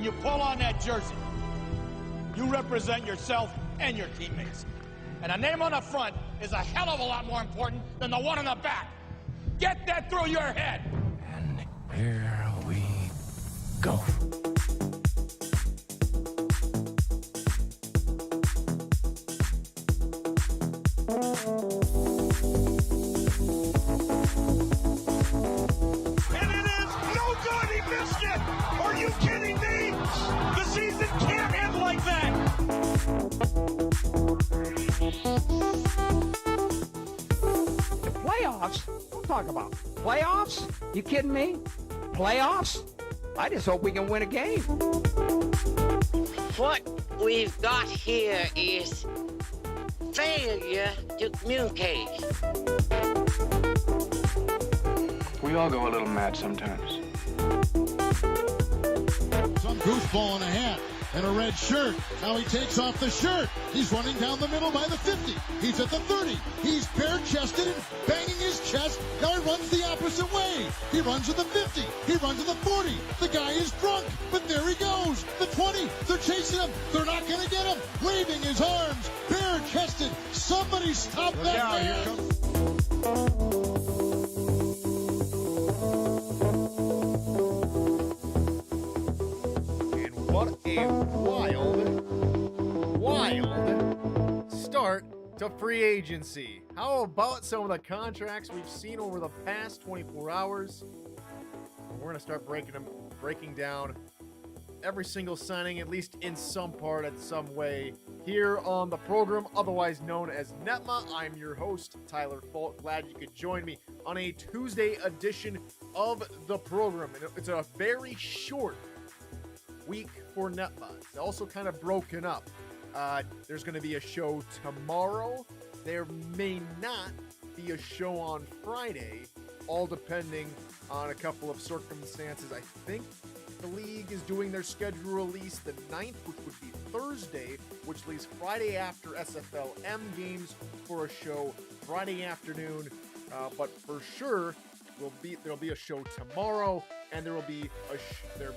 When you pull on that jersey, you represent yourself and your teammates. And a name on the front is a hell of a lot more important than the one on the back. Get that through your head. And here we go. And it is no good. He missed it. Are you kidding me? The season can't end like that. The playoffs? Don't talk about playoffs. You kidding me? Playoffs? I just hope we can win a game. What we've got here is failure to communicate. We all go a little mad sometimes. Some goofball in a hat and a red shirt. Now he takes off the shirt. He's running down the middle by the 50. He's at the 30. He's bare-chested and banging his chest. Now he runs the opposite way. He runs to the 50. He runs to the 40. The guy is drunk, but there he goes. The 20. They're chasing him. They're not going to get him. Waving his arms. Bare-chested. Somebody stop that man. What a wild start to free agency. How about some of the contracts we've seen over the past 24 hours? We're going to start breaking down every single signing, at least in some part, in some way, here on the program, otherwise known as NETMA. I'm your host, Tyler Folk. Glad you could join me on a Tuesday edition of the program. And it's a very short week for NETMA. It's also kind of broken up. There's going to be a show tomorrow. There may not be a show on Friday, all depending on a couple of circumstances. I think the league is doing their schedule release the 9th, which would be Thursday, which leaves Friday after SFL M games for a show Friday afternoon. But for sure, there'll be a show tomorrow, and there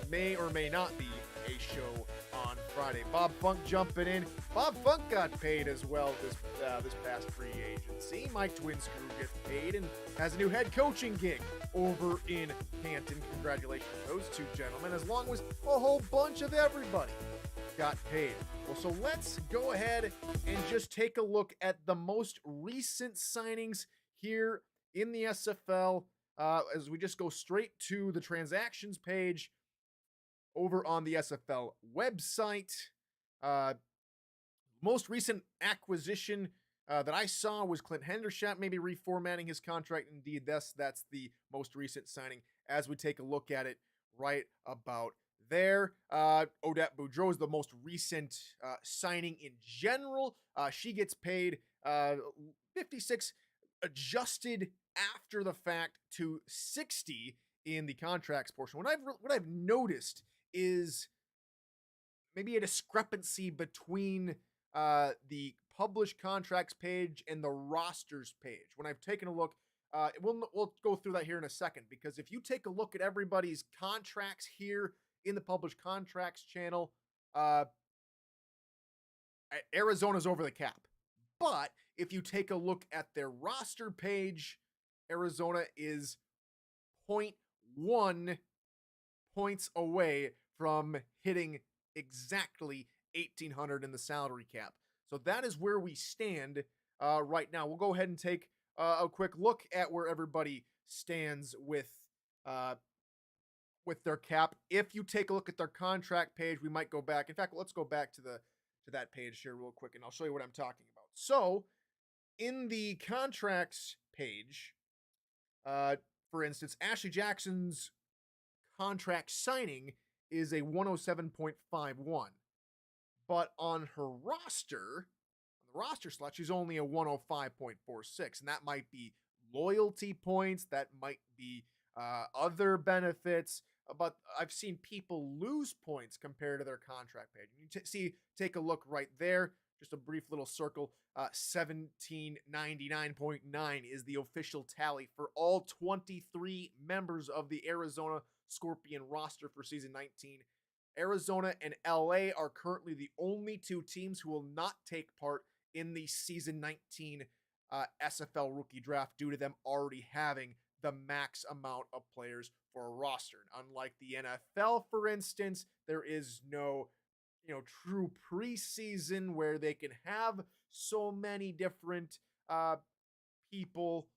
may or may not be a show on Friday. Bob Funk jumping in. Bob Funk got paid as well this past free agency. Mike Twinscrew gets paid and has a new head coaching gig over in Canton. Congratulations to those two gentlemen, as long as a whole bunch of everybody got paid. Well, so let's go ahead and just take a look at the most recent signings here in the SFL. As we just go straight to the transactions page over on the SFL website. Most recent acquisition that I saw was Clint Hendershot, maybe reformatting his contract. Indeed, that's the most recent signing as we take a look at it right about there. Odette Boudreau is the most recent signing in general. She gets paid $56 adjusted after the fact to $60 in the contracts portion. What I've noticed is maybe a discrepancy between the published contracts page and the rosters page. When I've taken a look, we'll go through that here in a second, because if you take a look at everybody's contracts here in the published contracts channel, Arizona's over the cap. But if you take a look at their roster page, Arizona is 0.1 points away from hitting exactly 1,800 in the salary cap. So that is where we stand right now. We'll go ahead and take a quick look at where everybody stands with their cap. If you take a look at their contract page, we might go back. In fact, let's go back to that page here real quick, and I'll show you what I'm talking about. So in the contracts page, for instance, Ashley Jackson's contract signing is a 107.51. But on her roster, on the roster slot, she's only a 105.46. And that might be loyalty points. That might be other benefits. But I've seen people lose points compared to their contract page. You take a look right there. Just a brief little circle. 1799.9 is the official tally for all 23 members of the Arizona Scorpion roster for season 19. Arizona and LA are currently the only two teams who will not take part in the season 19 SFL rookie draft due to them already having the max amount of players for a roster. Unlike the NFL, for instance, there is no true preseason where they can have so many different people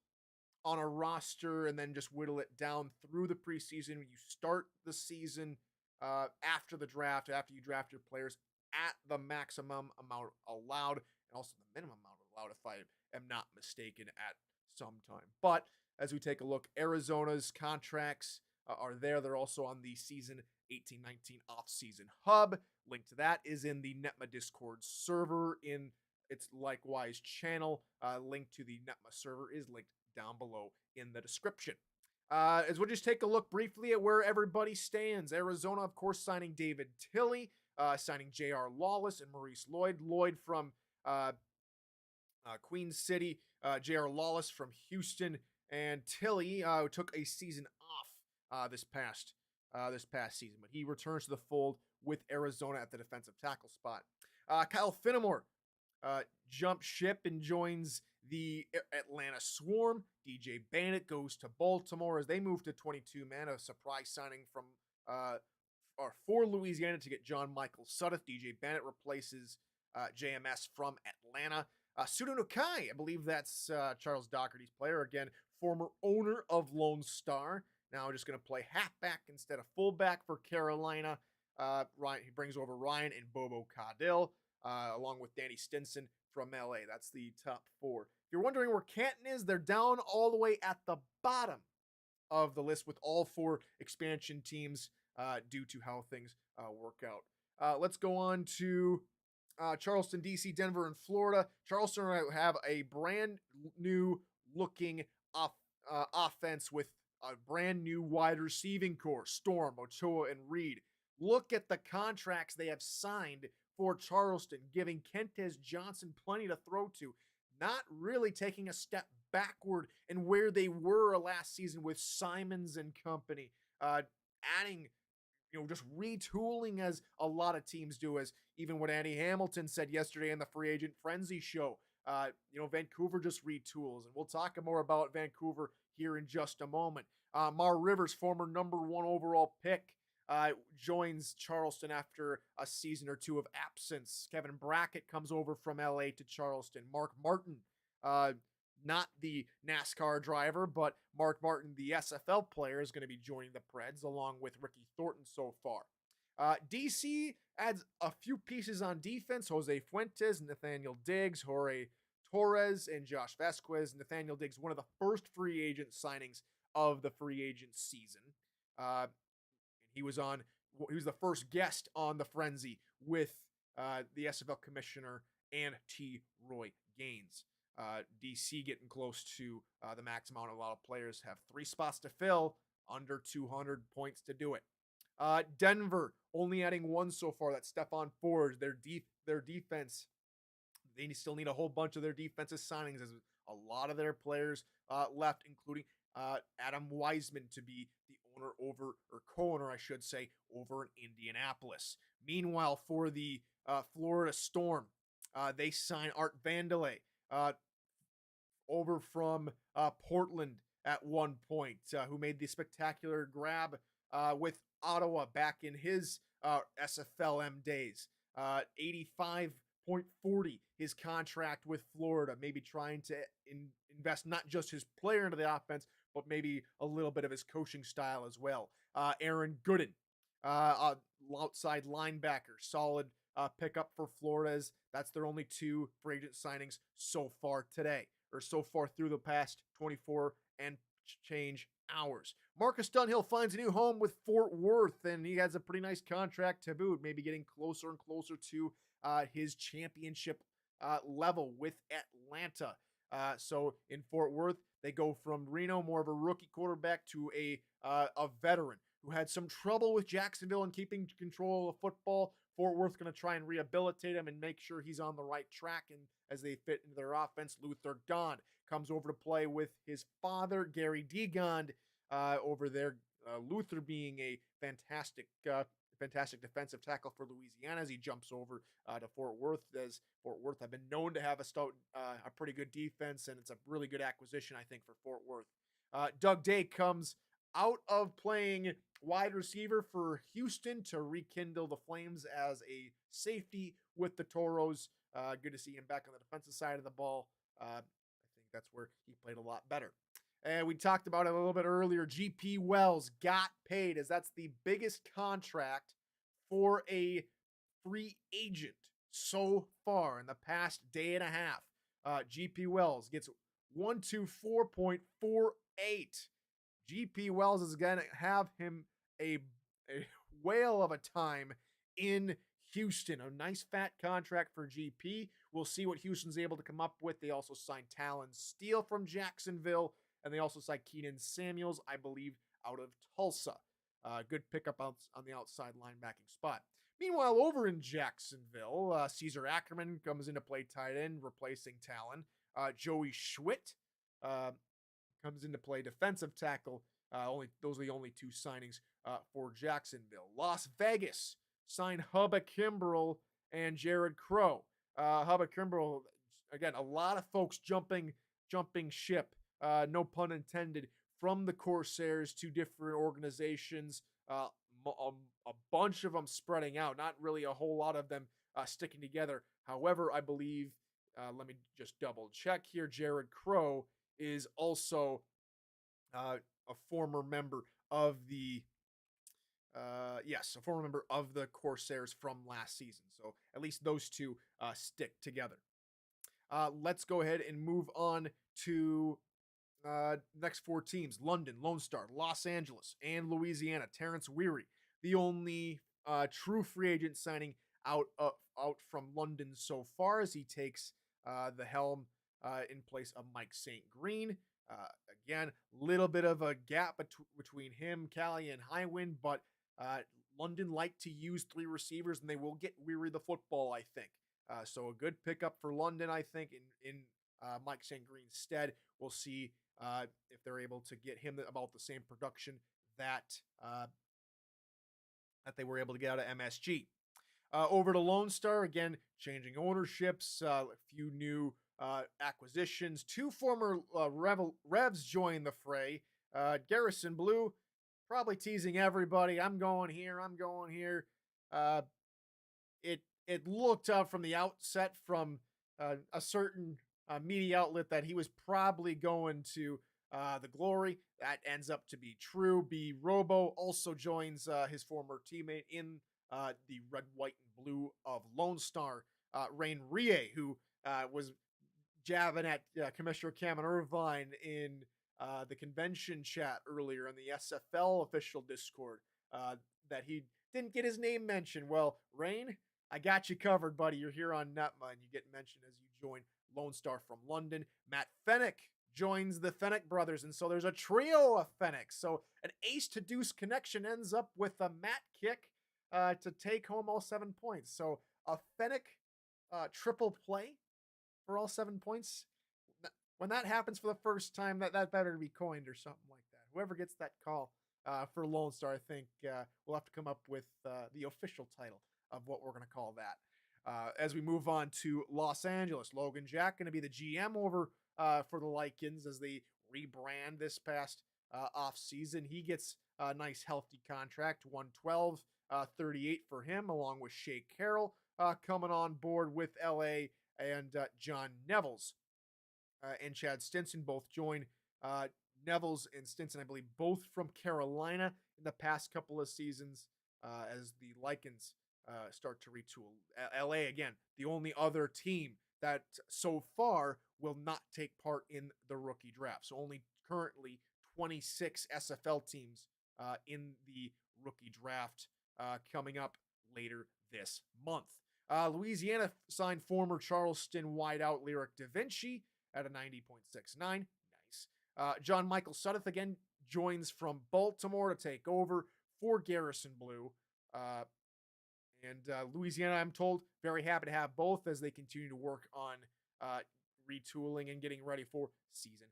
on a roster and then just whittle it down through the preseason. You start the season after the draft, after you draft your players at the maximum amount allowed and also the minimum amount allowed, if I am not mistaken, at some time. But as we take a look, Arizona's contracts are there. They're also on the season 18-19 off-season hub. Link to that is in the NETMA Discord server in its likewise channel. Link to the NETMA server is linked down below in the description. As we'll just take a look briefly at where everybody stands. Arizona, of course, signing David Tilley, signing J.R. Lawless and Maurice Lloyd. Lloyd from Queen City, J.R. Lawless from Houston, and Tilley took a season off this past season, but he returns to the fold with Arizona at the defensive tackle spot. Kyle Finnemore jumps ship and joins the Atlanta Swarm. DJ Bandit goes to Baltimore as they move to 22-man, a surprise signing from for Louisiana to get John Michael Sudduth. DJ Bandit replaces JMS from Atlanta. Sudo Nukai, I believe that's Charles Doherty's player, again, former owner of Lone Star. Now just going to play halfback instead of fullback for Carolina. He brings over Ryan and Bobo Caudill, along with Danny Stinson from LA. That's the top four. If you're wondering where Canton is, they're down all the way at the bottom of the list with all four expansion teams due to how things work out. Let's go on to Charleston, DC, Denver, and Florida. Charleston have a brand new looking offense with a brand new wide receiving core, Storm, Ochoa, and Reed. Look at the contracts they have signed for Charleston, giving Kentez Johnson plenty to throw to, not really taking a step backward in where they were last season with Simons and company, adding, just retooling as a lot of teams do, as even what Andy Hamilton said yesterday in the Free Agent Frenzy show. Vancouver just retools, and we'll talk more about Vancouver here in just a moment. Mar Rivers, former #1 overall pick, joins Charleston after a season or two of absence. Kevin Brackett comes over from LA to Charleston. Mark Martin, not the NASCAR driver, but Mark Martin, the SFL player, is going to be joining the Preds along with Ricky Thornton so far. DC adds a few pieces on defense. Jose Fuentes, Nathaniel Diggs, Jorge Torres, and Josh Vasquez. Nathaniel Diggs, one of the first free agent signings of the free agent season. He was the first guest on the Frenzy with the SFL commissioner and T. Roy Gaines. DC getting close to the max amount. A lot of players have 3 spots to fill, under 200 points to do it. Denver only adding 1 so far. That's Stephon Forge. Their defense, they still need a whole bunch of their defensive signings, as a lot of their players left, including Adam Wiseman to be the owner over, or co-owner, I should say, over in Indianapolis. Meanwhile, for the Florida Storm, they sign Art Vandelay over from Portland at one point, who made the spectacular grab with Ottawa back in his SFLM days. 85.40 his contract with Florida, maybe trying to invest not just his player into the offense, but maybe a little bit of his coaching style as well. Aaron Gooden, outside linebacker, solid pickup for Florida's. That's their only 2 free agent signings so far today, or so far through the past 24 and change hours. Marcus Dunhill finds a new home with Fort Worth, and he has a pretty nice contract to boot, maybe getting closer and closer to his championship level with Atlanta. So in Fort Worth, they go from Reno, more of a rookie quarterback, to a veteran who had some trouble with Jacksonville and keeping control of football. Fort Worth going to try and rehabilitate him and make sure he's on the right track, and as they fit into their offense. Luther Gond comes over to play with his father, Gary D. Gond, over there. Luther being a fantastic fantastic defensive tackle for Louisiana as he jumps over to Fort Worth. As Fort Worth have been known to have a pretty good defense, and it's a really good acquisition, I think, for Fort Worth. Doug Day comes out of playing wide receiver for Houston to rekindle the flames as a safety with the Toros. Good to see him back on the defensive side of the ball. I think that's where he played a lot better. And we talked about it a little bit earlier. GP Wells got paid, as that's the biggest contract for a free agent so far in the past day and a half. GP Wells gets 124.48. GP Wells is going to have him a whale of a time in Houston. A nice fat contract for GP. We'll see what Houston's able to come up with. They also signed Talon Steele from Jacksonville, and they also signed Keenan Samuels, I believe, out of Tulsa. Good pickup on the outside linebacking spot. Meanwhile, over in Jacksonville, Caesar Ackerman comes into play tight end, replacing Talon. Joey Schwitt comes into play defensive tackle. Those are the only two signings for Jacksonville. Las Vegas signed Hubba Kimbrell and Jared Crow. Hubba Kimbrell, again, a lot of folks jumping ship, no pun intended, from the Corsairs to different organizations. A bunch of them spreading out, not really a whole lot of them sticking together. However, I believe, let me just double check here, Jared Crow is also a former member of the a former member of the Corsairs from last season. So at least those two stick together. Let's go ahead and move on to next four teams: London, Lone Star, Los Angeles, and Louisiana. Terrence Weary, the only true free agent signing out from London so far, as he takes the helm in place of Mike St. Green. Again, little bit of a gap between him, Callie, and Highwind, but London like to use three receivers, and they will get Weary the football, I think. So a good pickup for London, I think, in Mike St. Green's stead. We'll see if they're able to get him about the same production that they were able to get out of MSG. Over to Lone Star, again, changing ownerships, a few new acquisitions. Two former Revs join the fray. Garrison Blue, probably teasing everybody. I'm going here. It looked out from the outset from a certain media outlet that he was probably going to the Glory. That ends up to be true. B. Robo also joins his former teammate in the red, white, and blue of Lone Star, Rain Rie, who was jabbing at Commissioner Cameron Irvine in the convention chat earlier in the SFL official Discord, that he didn't get his name mentioned. Well, Rain, I got you covered, buddy. You're here on NETMA, and you get mentioned as you join Lone Star from London. Matt Fennick joins the Fennick brothers, and so there's a trio of Fennick. So an ace to deuce connection ends up with a Matt kick to take home all 7 points. So a Fennick triple play for all 7 points. When that happens for the first time, that better be coined or something like that. Whoever gets that call for Lone Star, I think we'll have to come up with the official title of what we're going to call that. As we move on to Los Angeles, Logan Jack going to be the GM over for the Lycans as they rebrand this past off-season. He gets a nice, healthy contract, $112, $38 for him, along with Shea Carroll coming on board with LA, and John Nevels and Chad Stinson both join. Nevels and Stinson, I believe, both from Carolina in the past couple of seasons as the Lycans start to retool. LA, again, the only other team that so far will not take part in the rookie draft. So only currently 26 SFL teams in the rookie draft coming up later this month. Louisiana signed former Charleston wideout Lyric Da Vinci at a 90.69. Nice. John Michael Sudduth again joins from Baltimore to take over for Garrison Blue. And Louisiana, I'm told, very happy to have both as they continue to work on retooling and getting ready for season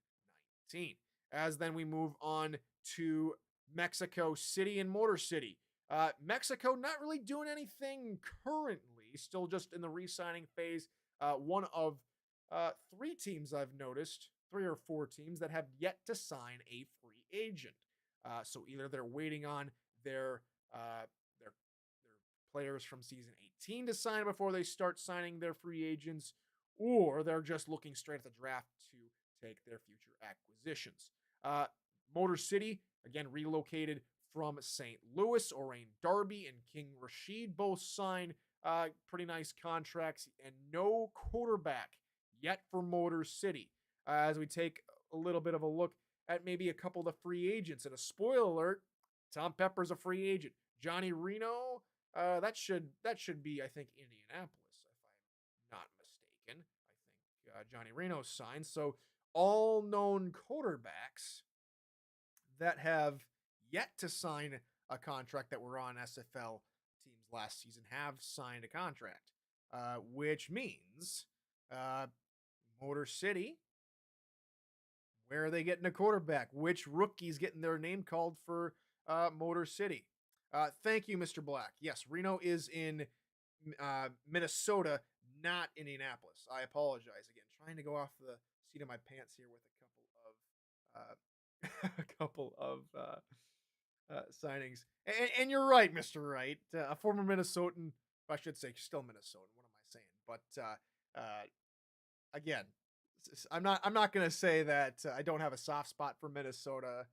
19. As then we move on to Mexico City and Motor City. Mexico not really doing anything currently, still just in the re-signing phase. One of 3 teams I've noticed, 3 or 4 teams that have yet to sign a free agent. So either they're waiting on their players from season 18 to sign before they start signing their free agents, or they're just looking straight at the draft to take their future acquisitions. Motor City, again, relocated from St. Louis. Orain Darby and King Rashid both signed pretty nice contracts, and no quarterback yet for Motor City. As we take a little bit of a look at maybe a couple of the free agents, and a spoiler alert, Tom Pepper's a free agent. Johnny Reno, that should be, I think, Indianapolis, if I'm not mistaken. I think Johnny Reno's signed. So all known quarterbacks that have yet to sign a contract that were on SFL teams last season have signed a contract, which means Motor City, where are they getting a quarterback? Which rookie's getting their name called for Motor City? Thank you, Mr. Black. Yes, Reno is in Minnesota, not Indianapolis. I apologize again. Trying to go off the seat of my pants here with a couple of signings. And you're right, Mr. Wright. A former Minnesotan, I should say still Minnesotan. What am I saying? But again, I'm not going to say that I don't have a soft spot for Minnesota,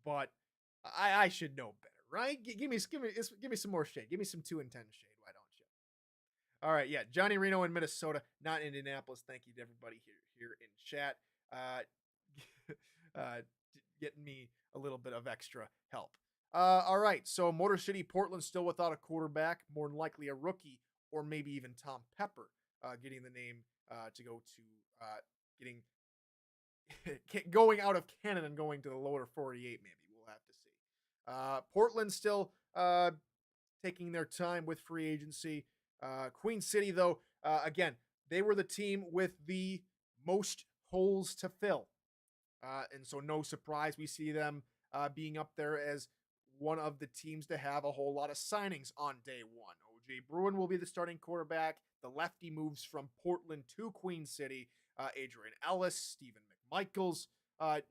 but I should know better, right? Give me some more shade. Give me some 2 and 10 shade. Why don't you? All right, yeah, Johnny Reno in Minnesota, not Indianapolis. Thank you to everybody here in chat. Getting me a little bit of extra help. All right, so Motor City, Portland still without a quarterback, more than likely a rookie, or maybe even Tom Pepper getting the name to go to going out of Canada and going to the lower 48. Maybe we'll have to see. Portland still taking their time with free agency. Queen City, though, again, they were the team with the most holes to fill. And so no surprise we see them being up there as one of the teams to have a whole lot of signings on day one. O.J. Bruin will be the starting quarterback. The lefty moves from Portland to Queen City. Adrian Ellis, Stephen McMichaels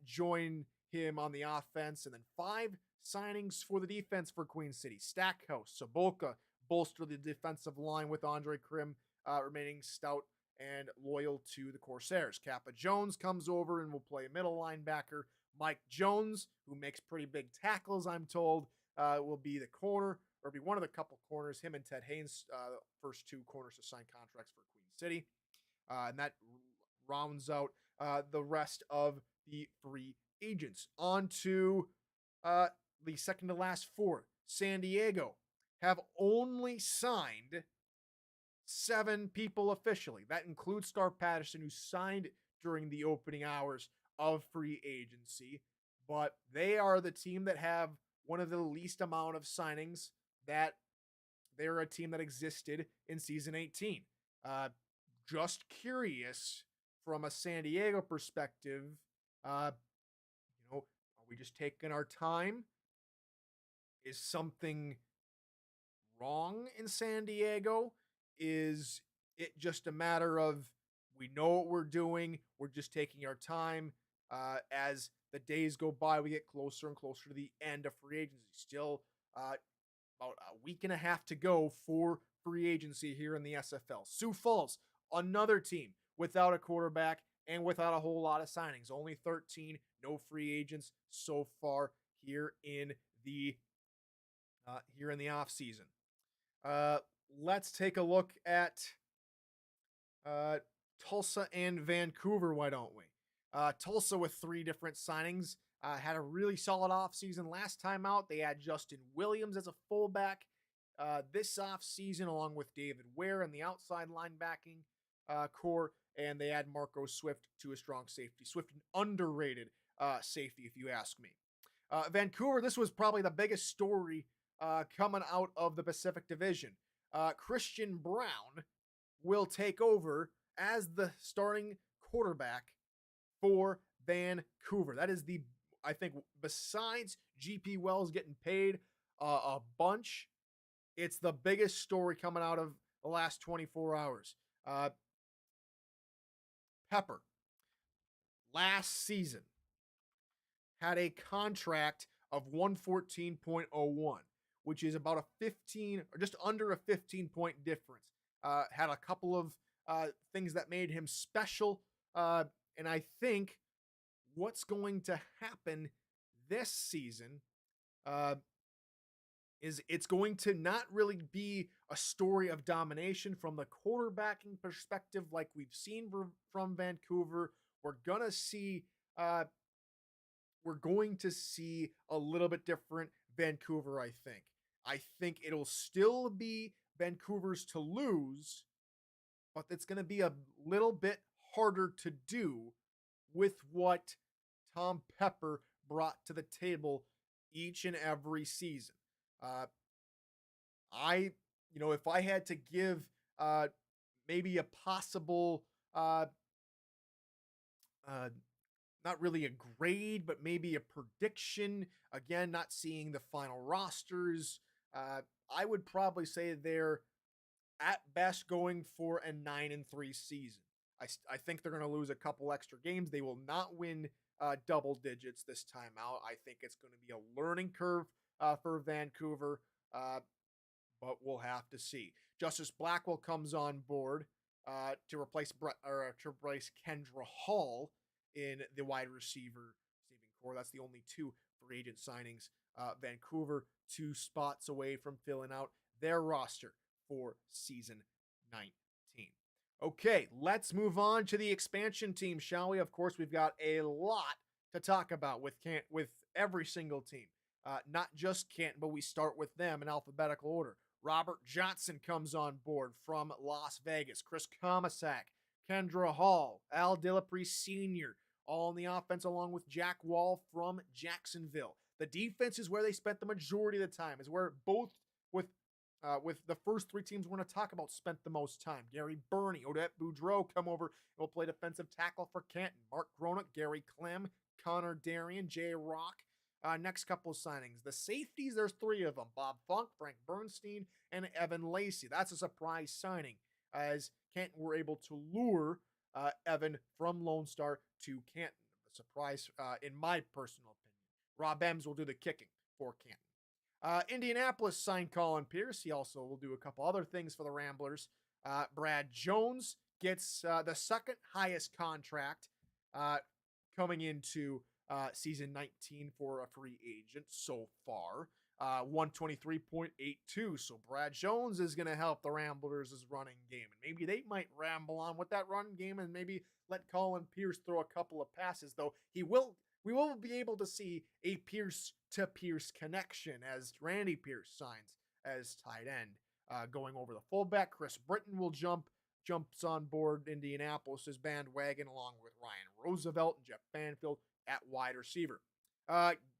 join him on the offense. And then 5 signings for the defense for Queen City. Stackhouse, Sobolka bolster the defensive line with Andre Krim remaining stout and loyal to the Corsairs. Kappa Jones comes over and will play middle linebacker. Mike Jones, who makes pretty big tackles, I'm told, will be the corner, or be one of the couple corners. Him and Ted Haynes, first 2 corners to sign contracts for Queen City. And that rounds out the rest of the free agents. On to the second to last 4. San Diego have only signed 7 people officially. That includes Scar Patterson, who signed during the opening hours of free agency. But they are the team that have one of the least amount of signings. That they're a team that existed in season 18. Just curious from a San Diego perspective, are we just taking our time? Is something wrong in San Diego? Is it just a matter of we know what we're doing, we're just taking our time? As the days go by, we get closer and closer to the end of free agency. Still about a week and a half to go for free agency here in the SFL. Sioux Falls, another team without a quarterback and without a whole lot of signings. Only 13, no free agents so far here in the off-season. Let's take a look at Tulsa and Vancouver, why don't we? Tulsa with 3 different signings. Had a really solid offseason last time out. They had Justin Williams as a fullback this offseason, along with David Ware in the outside linebacking core, and they add Marco Swift to a strong safety. Swift, an underrated safety, if you ask me. Vancouver, this was probably the biggest story coming out of the Pacific Division. Christian Brown will take over as the starting quarterback for Vancouver. That is I think, besides GP Wells getting paid a bunch. It's the biggest story coming out of the last 24 hours. Pepper, last season, had a contract of 114.01, which is about a 15 or just under a 15-point difference. Had a couple of things that made him special. And I think what's going to happen this season is it's going to not really be a story of domination from the quarterbacking perspective like we've seen from Vancouver. We're going to see a little bit different Vancouver, I think. I think it'll still be Vancouver's to lose, but it's going to be a little bit harder to do with what Tom Pepper brought to the table each and every season. If I had to give maybe a possible, not really a grade, but maybe a prediction, again, not seeing the final rosters, I would probably say they're at best going for a 9-3 season. I think they're going to lose a couple extra games. They will not win double digits this time out. I think it's going to be a learning curve for Vancouver, but we'll have to see. Justice Blackwell comes on board to replace Kendra Hall in the wide receiver receiving core. That's the only two free agent signings. Vancouver 2 spots away from filling out their roster for season 19. Okay, let's move on to the expansion team, shall we? Of course, we've got a lot to talk about with every single team. Not just Canton, but we start with them in alphabetical order. Robert Johnson comes on board from Las Vegas. Chris Komisak, Kendra Hall, Al Dillapre Sr., all on the offense, along with Jack Wall from Jacksonville. The defense is where they spent the majority of the time, is where both with the first 3 teams we're going to talk about spent the most time. Gary Burney, Odette Boudreau come over and will play defensive tackle for Canton. Mark Gronick, Gary Clem, Connor Darian, Jay Rock. Next couple of signings. The safeties, there's 3 of them. Bob Funk, Frank Bernstein, and Evan Lacey. That's a surprise signing, as Canton were able to lure Evan from Lone Star to Canton. A surprise, in my personal opinion. Rob Ems will do the kicking for Canton. Indianapolis signed Colin Pierce. He also will do a couple other things for the Ramblers. Brad Jones gets the second highest contract coming into season 19 for a free agent so far. 123.82. So Brad Jones is going to help the Ramblers' running game. And maybe they might ramble on with that run game and maybe let Colin Pierce throw a couple of passes, though we will be able to see a Pierce to Pierce connection as Randy Pierce signs as tight end. Going over the fullback, Chris Britton will jumps on board Indianapolis' bandwagon along with Ryan Roosevelt and Jeff Banfield at wide receiver.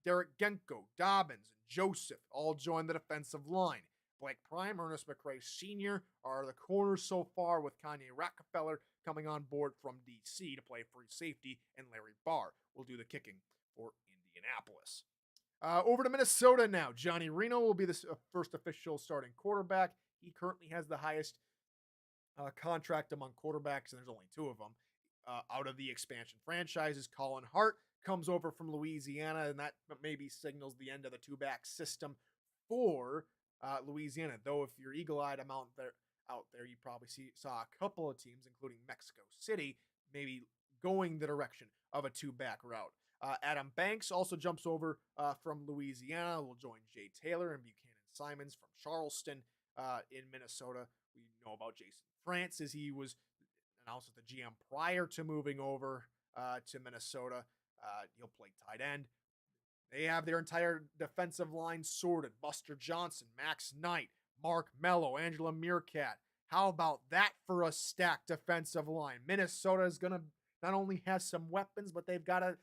Derek Genko, Dobbins, and Joseph all join the defensive line. Blake Prime, Ernest McRae Sr. are the corners so far, with Kanye Rockefeller coming on board from D.C. to play free safety, and Larry Barr will do the kicking for Indianapolis. Over to Minnesota now. Johnny Reno will be the first official starting quarterback. He currently has the highest contract among quarterbacks, and there's only 2 of them out of the expansion franchises. Colin Hart comes over from Louisiana, and that maybe signals the end of the 2-back system for Louisiana. Though if you're eagle-eyed out there, you probably saw a couple of teams, including Mexico City, maybe going the direction of a 2-back route. Adam Banks also jumps over from Louisiana. Will join Jay Taylor and Buchanan Simons from Charleston in Minnesota. We know about Jason France, as he was announced as the GM prior to moving over to Minnesota. He'll play tight end. They have their entire defensive line sorted. Buster Johnson, Max Knight, Mark Mello, Angela Meerkat. How about that for a stacked defensive line? Minnesota is going to not only have some weapons, but they've got a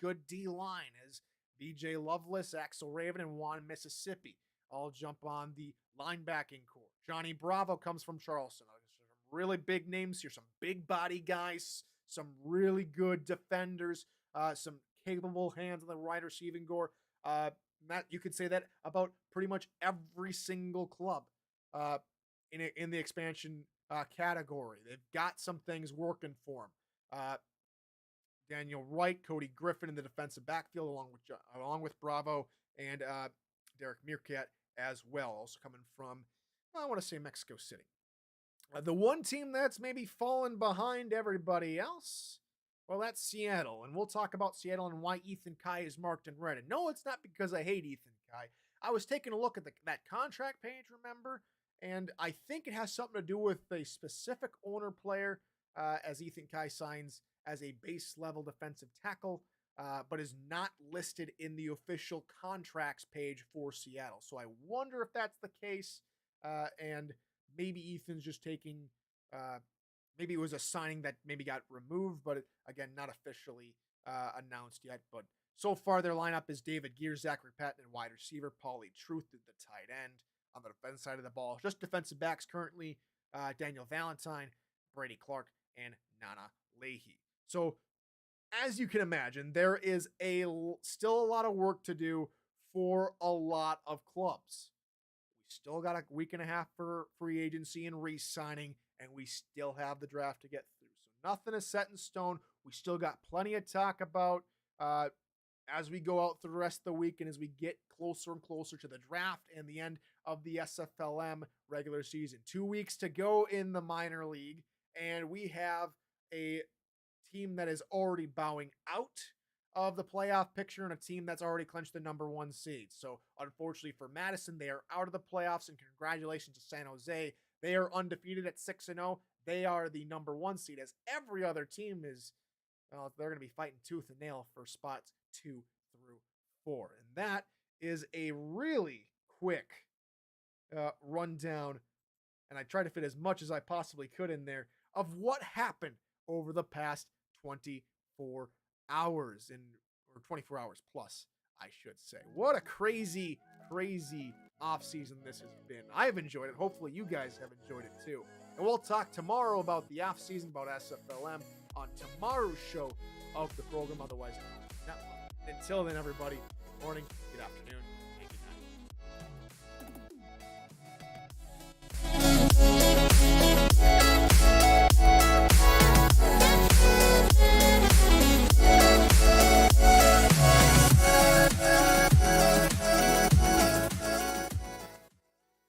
good D-line, as B.J. Lovelace, Axel Raven, and Juan Mississippi all jump on the linebacking core. Johnny Bravo comes from Charleston. Some really big names here, some big body guys, some really good defenders, some capable hands in the wide receiving core. Matt, you could say that about pretty much every single club in the expansion category. They've got some things working for them. Daniel Wright, Cody Griffin in the defensive backfield, along with Bravo and Derek Meerkat as well, also coming from, I want to say, Mexico City. The one team that's maybe fallen behind everybody else, well, that's Seattle. And we'll talk about Seattle and why Ethan Kai is marked in red. And no, it's not because I hate Ethan Kai. I was taking a look at that contract page, remember? And I think it has something to do with a specific owner player as Ethan Kai signs as a base level defensive tackle, but is not listed in the official contracts page for Seattle. So I wonder if that's the case. And maybe Ethan's just taking, maybe it was a signing that maybe got removed, but again, not officially announced yet. But so far, their lineup is David Gear, Zachary Patton, and wide receiver Paulie Truth at the tight end. On the defense side of the ball, just defensive backs currently, Daniel Valentine, Brady Clark, and Nana Leahy. So, as you can imagine, there is still a lot of work to do for a lot of clubs. We still got a week and a half for free agency and re-signing, and we still have the draft to get through. So nothing is set in stone. We still got plenty of talk about as we go out through the rest of the week and as we get closer and closer to the draft and the end of the SFLM regular season. 2 weeks to go in the minor league, and we have a team that is already bowing out of the playoff picture and a team that's already clinched the number 1 seed. So unfortunately for Madison, they are out of the playoffs, and congratulations to San Jose. They are undefeated at 6-0. They are the number 1 seed, as every other team is, well, they're going to be fighting tooth and nail for spots 2 through 4. And that is a really quick rundown, and I tried to fit as much as I possibly could in there, of what happened over the past 24 hours, or 24 hours plus, I should say. What a crazy, crazy off-season this has been. I've enjoyed it. Hopefully you guys have enjoyed it too. And we'll talk tomorrow about the off-season, about SFLM, on tomorrow's show of the program, otherwise known as NETMA. Until then, everybody, morning, good afternoon,